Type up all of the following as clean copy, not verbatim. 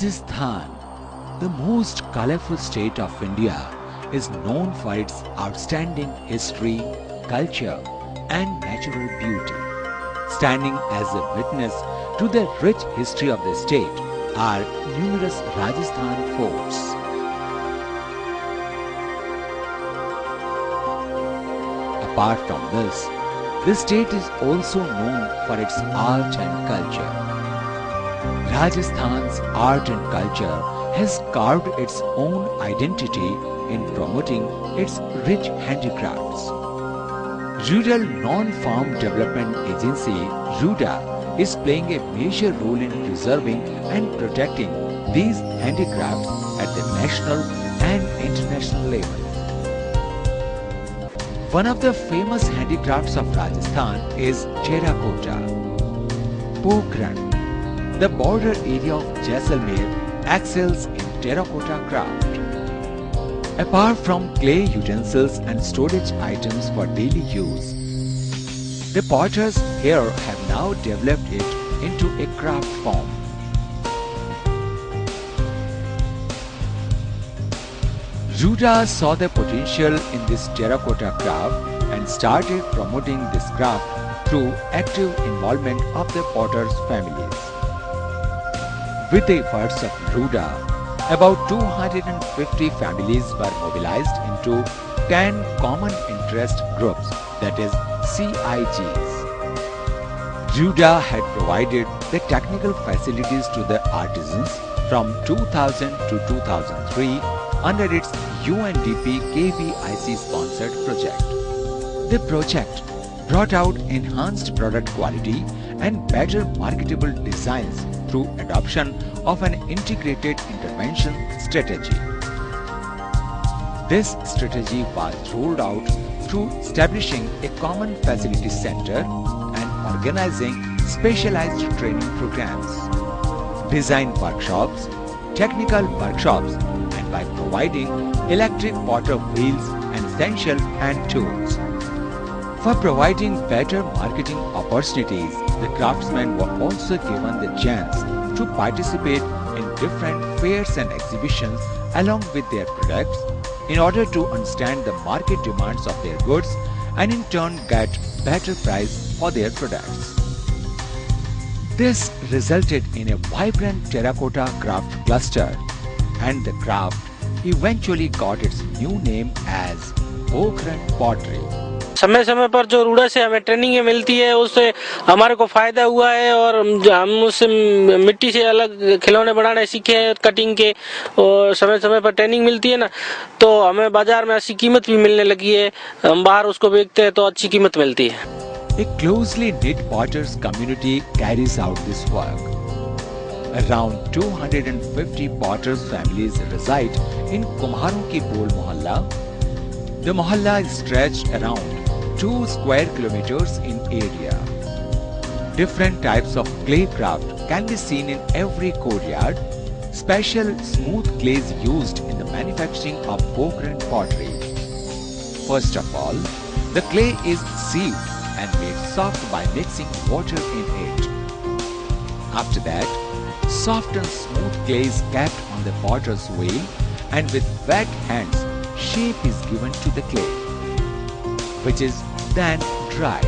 Rajasthan, the most colorful state of India, is known for its outstanding history, culture, and natural beauty. Standing as a witness to the rich history of the state are numerous Rajasthan forts. Apart from this, the state is also known for its art and culture. Rajasthan's art and culture has carved its own identity in promoting its rich handicrafts. Rural Non-Farm Development Agency (RUDA) is playing a major role in preserving and protecting these handicrafts at the national and international level. One of the famous handicrafts of Rajasthan is terracotta. Pokhran, the border area of Jaisalmer, excels in terracotta craft. Apart from clay utensils and storage items for daily use, the potters here have now developed it into a craft form. RUDA saw the potential in this terracotta craft and started promoting this craft through active involvement of the potters' families. With the efforts of RUDA, about 250 families were mobilized into 10 common interest groups, that is CIGs. RUDA had provided the technical facilities to the artisans from 2000 to 2003 under its UNDP KVIC sponsored project. The project brought out enhanced product quality and better marketable designs through adoption of an integrated intervention strategy. This strategy was rolled out through establishing a common facility center and organizing specialized training programs, design workshops, technical workshops, and by providing electric potter wheels and essential hand tools. For providing better marketing opportunities, the craftsmen were also given the chance to participate in different fairs and exhibitions along with their products in order to understand the market demands of their goods and in turn get better price for their products. This resulted in a vibrant terracotta craft cluster, and the craft eventually got its new name as Pokhran Pottery. समय समय पर जो रूडा से हमें training मिलती है उससे हमारे को फायदा हुआ है और हम उससे मिट्टी से अलग खिलौने बनाने सीखे हैं कटिंग के, और समय समय पर ट्रेनिंग मिलती है ना, तो हमें बाजार में अच्छी कीमत भी मिलने लगी है। हम बाहर उसको बेचते हैं तो अच्छी कीमत मिलती है। A closely knit potters community carries out this work. Around 250 potters families reside in Kumharon ki Pol Mohalla. The mohalla is stretched around 2 square kilometers in area. Different types of clay craft can be seen in every courtyard. Special smooth clays used in the manufacturing of Pokhran pottery. First of all, the clay is sieved and made soft by mixing water in it. After that, soft and smooth clay is kept on the potter's wheel, and with wet hands, shape is given to the clay, which is then dried.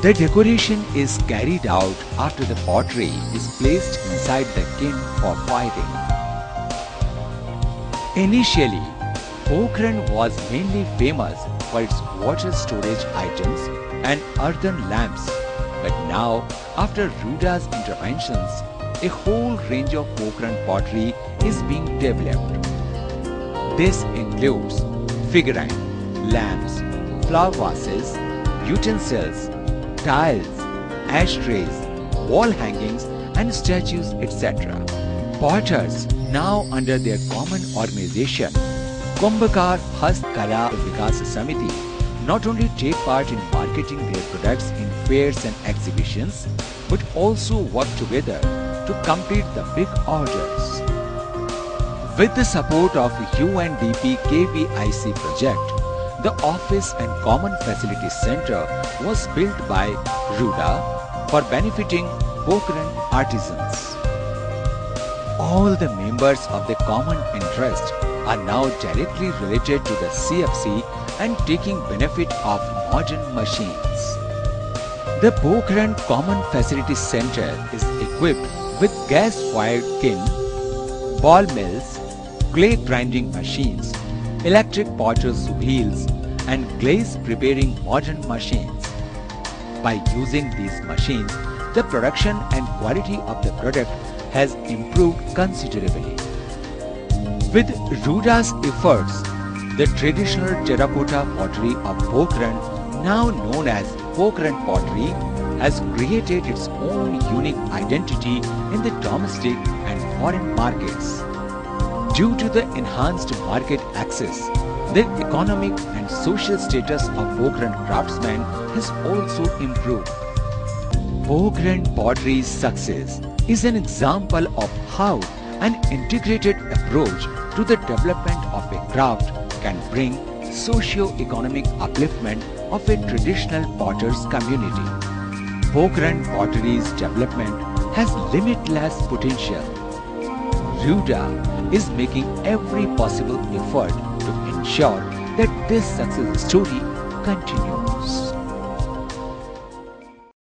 The decoration is carried out after the pottery is placed inside the kiln for firing. Initially, Pokhran was mainly famous for its water storage items and earthen lamps, but now, after RUDA's interventions, a whole range of Pokhran pottery is being developed. This includes figurine, lamps, flower vases, utensils, tiles, ashtrays, wall hangings and statues, etc. Potters, now under their common organization, Kumbhakar Hastkala Vikas Samiti, not only take part in marketing their products in fairs and exhibitions, but also work together to complete the big orders. With the support of UNDP KVIC project, the Office and Common Facilities Center was built by RUDA for benefiting Pokhran artisans. All the members of the common interest are now directly related to the CFC and taking benefit of modern machines. The Pokhran Common Facility Center is equipped with gas-fired kiln, ball mills, clay grinding machines, electric potter's wheels, and glaze preparing modern machines. By using these machines, the production and quality of the product has improved considerably. With Ruda's efforts, the traditional terracotta pottery of Pokhran, now known as Pokhran pottery, has created its own unique identity in the domestic and foreign markets. Due to the enhanced market access, the economic and social status of Pokhran craftsmen has also improved. Pokhran pottery's success is an example of how an integrated approach to the development of a craft can bring socio-economic upliftment of a traditional potter's community. Pokhran pottery's development has limitless potential. Ruda is making every possible effort to ensure that this success story continues.